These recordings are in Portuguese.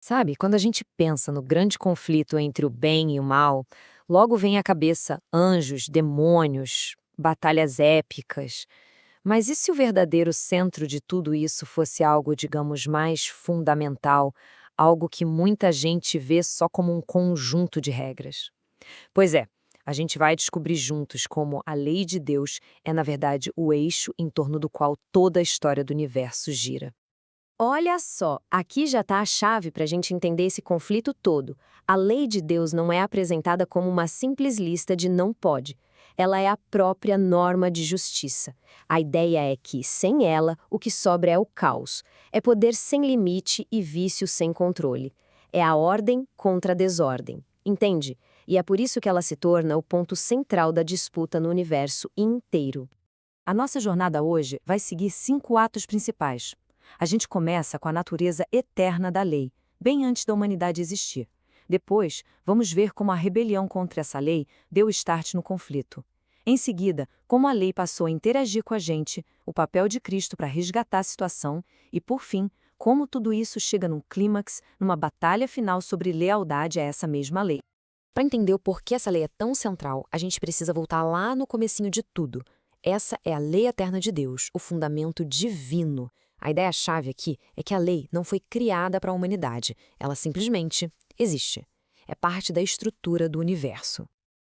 Sabe, quando a gente pensa no grande conflito entre o bem e o mal, logo vem à cabeça anjos, demônios, batalhas épicas. Mas e se o verdadeiro centro de tudo isso fosse algo, digamos, mais fundamental, algo que muita gente vê só como um conjunto de regras? Pois é, a gente vai descobrir juntos como a lei de Deus é, na verdade, o eixo em torno do qual toda a história do universo gira. Olha só, aqui já está a chave para a gente entender esse conflito todo. A lei de Deus não é apresentada como uma simples lista de não pode. Ela é a própria norma de justiça. A ideia é que, sem ela, o que sobra é o caos. É poder sem limite e vício sem controle. É a ordem contra a desordem. Entende? E é por isso que ela se torna o ponto central da disputa no universo inteiro. A nossa jornada hoje vai seguir 5 atos principais. A gente começa com a natureza eterna da lei, bem antes da humanidade existir. Depois, vamos ver como a rebelião contra essa lei deu start no conflito. Em seguida, como a lei passou a interagir com a gente, o papel de Cristo para resgatar a situação e, por fim, como tudo isso chega num clímax, numa batalha final sobre lealdade a essa mesma lei. Para entender o porquê essa lei é tão central, a gente precisa voltar lá no comecinho de tudo. Essa é a lei eterna de Deus, o fundamento divino. A ideia-chave aqui é que a lei não foi criada para a humanidade, ela simplesmente existe. É parte da estrutura do universo.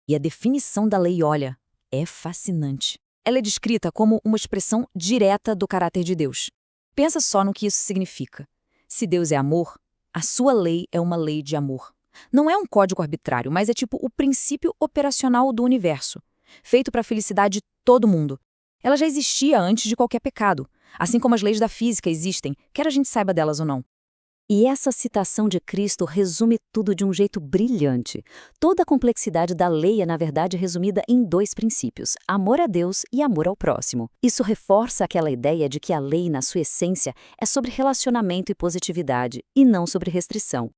E a definição da lei, olha, é fascinante. Ela é descrita como uma expressão direta do caráter de Deus. Pensa só no que isso significa. Se Deus é amor, a sua lei é uma lei de amor. Não é um código arbitrário, mas é tipo o princípio operacional do universo, feito para a felicidade de todo mundo. Ela já existia antes de qualquer pecado, assim como as leis da física existem, quer a gente saiba delas ou não. E essa citação de Cristo resume tudo de um jeito brilhante. Toda a complexidade da lei é, na verdade, resumida em dois princípios: amor a Deus e amor ao próximo. Isso reforça aquela ideia de que a lei, na sua essência, é sobre relacionamento e positividade, e não sobre restrição.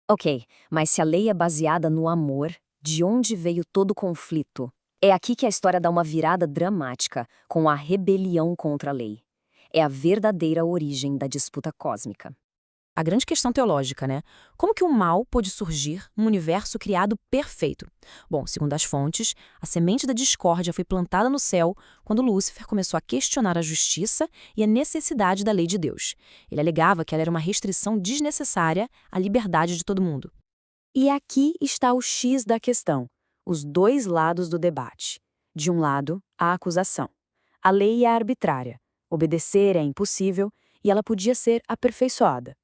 Ok, mas se a lei é baseada no amor, de onde veio todo o conflito? É aqui que a história dá uma virada dramática, com a rebelião contra a lei. É a verdadeira origem da disputa cósmica. A grande questão teológica, né? Como que o mal pôde surgir num universo criado perfeito? Bom, segundo as fontes, a semente da discórdia foi plantada no céu quando Lúcifer começou a questionar a justiça e a necessidade da lei de Deus. Ele alegava que ela era uma restrição desnecessária à liberdade de todo mundo. E aqui está o X da questão, os dois lados do debate. De um lado, a acusação. A lei é arbitrária, obedecer é impossível e ela podia ser aperfeiçoada.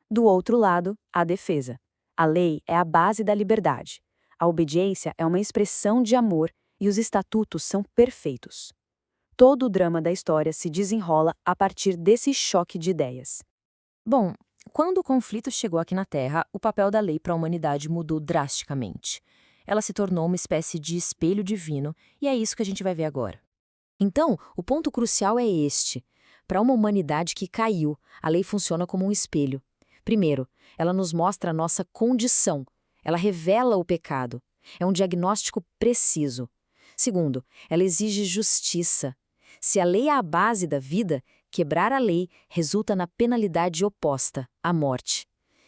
Do outro lado, a defesa. A lei é a base da liberdade. A obediência é uma expressão de amor e os estatutos são perfeitos. Todo o drama da história se desenrola a partir desse choque de ideias. Bom, quando o conflito chegou aqui na Terra, o papel da lei para a humanidade mudou drasticamente. Ela se tornou uma espécie de espelho divino, e é isso que a gente vai ver agora. Então, o ponto crucial é este. Para uma humanidade que caiu, a lei funciona como um espelho. Primeiro, ela nos mostra a nossa condição. Ela revela o pecado. É um diagnóstico preciso. Segundo, ela exige justiça. Se a lei é a base da vida, quebrar a lei resulta na penalidade oposta, a morte.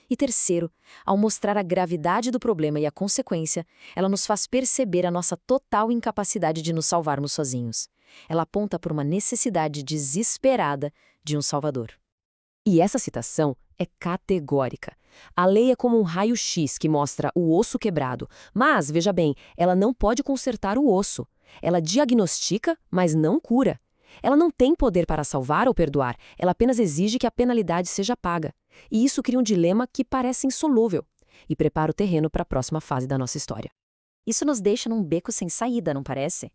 E terceiro, ao mostrar a gravidade do problema e a consequência, ela nos faz perceber a nossa total incapacidade de nos salvarmos sozinhos. Ela aponta por uma necessidade desesperada de um Salvador. E essa citação é categórica. A lei é como um raio-x que mostra o osso quebrado, mas, veja bem, ela não pode consertar o osso. Ela diagnostica, mas não cura. Ela não tem poder para salvar ou perdoar, ela apenas exige que a penalidade seja paga. E isso cria um dilema que parece insolúvel e prepara o terreno para a próxima fase da nossa história. Isso nos deixa num beco sem saída, não parece?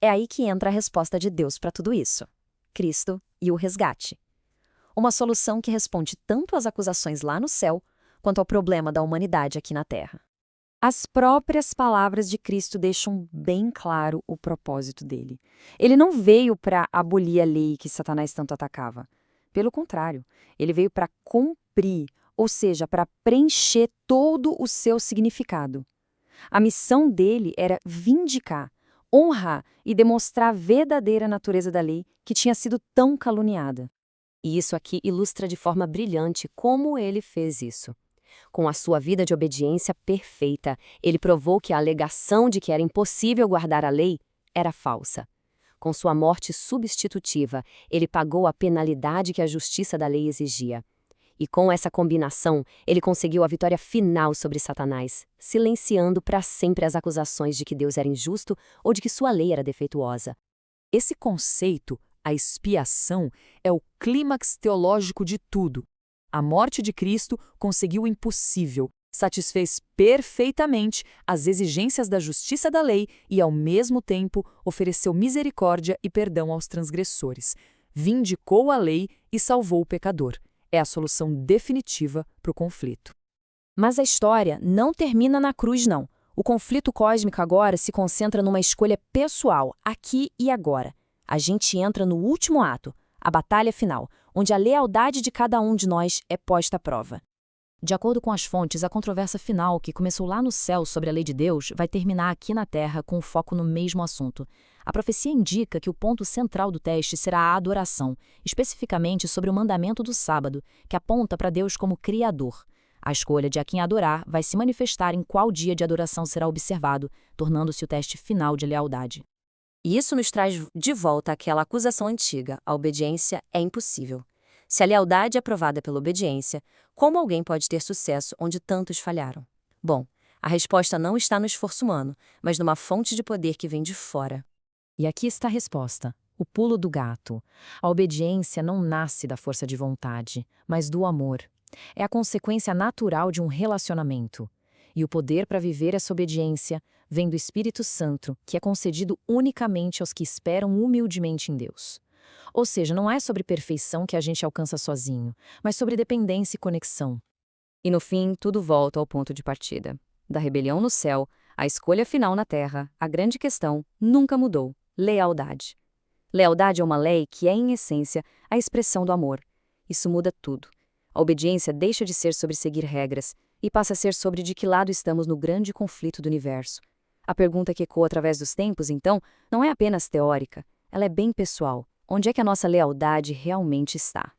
É aí que entra a resposta de Deus para tudo isso: Cristo e o resgate. Uma solução que responde tanto às acusações lá no céu, quanto ao problema da humanidade aqui na Terra. As próprias palavras de Cristo deixam bem claro o propósito dele. Ele não veio para abolir a lei que Satanás tanto atacava. Pelo contrário, ele veio para cumprir, ou seja, para preencher todo o seu significado. A missão dele era vindicar, honrar e demonstrar a verdadeira natureza da lei que tinha sido tão caluniada. E isso aqui ilustra de forma brilhante como ele fez isso. Com a sua vida de obediência perfeita, ele provou que a alegação de que era impossível guardar a lei era falsa. Com sua morte substitutiva, ele pagou a penalidade que a justiça da lei exigia. E com essa combinação, ele conseguiu a vitória final sobre Satanás, silenciando para sempre as acusações de que Deus era injusto ou de que sua lei era defeituosa. Esse conceito, a expiação, é o clímax teológico de tudo. A morte de Cristo conseguiu o impossível, satisfez perfeitamente as exigências da justiça da lei e, ao mesmo tempo, ofereceu misericórdia e perdão aos transgressores. Vindicou a lei e salvou o pecador. É a solução definitiva para o conflito. Mas a história não termina na cruz, não. O conflito cósmico agora se concentra numa escolha pessoal, aqui e agora. A gente entra no último ato, a batalha final, onde a lealdade de cada um de nós é posta à prova. De acordo com as fontes, a controvérsia final, que começou lá no céu sobre a lei de Deus, vai terminar aqui na Terra com foco no mesmo assunto. A profecia indica que o ponto central do teste será a adoração, especificamente sobre o mandamento do sábado, que aponta para Deus como Criador. A escolha de a quem adorar vai se manifestar em qual dia de adoração será observado, tornando-se o teste final de lealdade. E isso nos traz de volta àquela acusação antiga: a obediência é impossível. Se a lealdade é provada pela obediência, como alguém pode ter sucesso onde tantos falharam? Bom, a resposta não está no esforço humano, mas numa fonte de poder que vem de fora. E aqui está a resposta: o pulo do gato. A obediência não nasce da força de vontade, mas do amor. É a consequência natural de um relacionamento. E o poder para viver essa obediência vem do Espírito Santo, que é concedido unicamente aos que esperam humildemente em Deus. Ou seja, não é sobre perfeição que a gente alcança sozinho, mas sobre dependência e conexão. E no fim, tudo volta ao ponto de partida. Da rebelião no céu, à escolha final na terra, a grande questão nunca mudou: lealdade. Lealdade é uma lei que é, em essência, a expressão do amor. Isso muda tudo. A obediência deixa de ser sobre seguir regras e passa a ser sobre de que lado estamos no grande conflito do universo. A pergunta que ecoa através dos tempos, então, não é apenas teórica, ela é bem pessoal. Onde é que a nossa lealdade realmente está?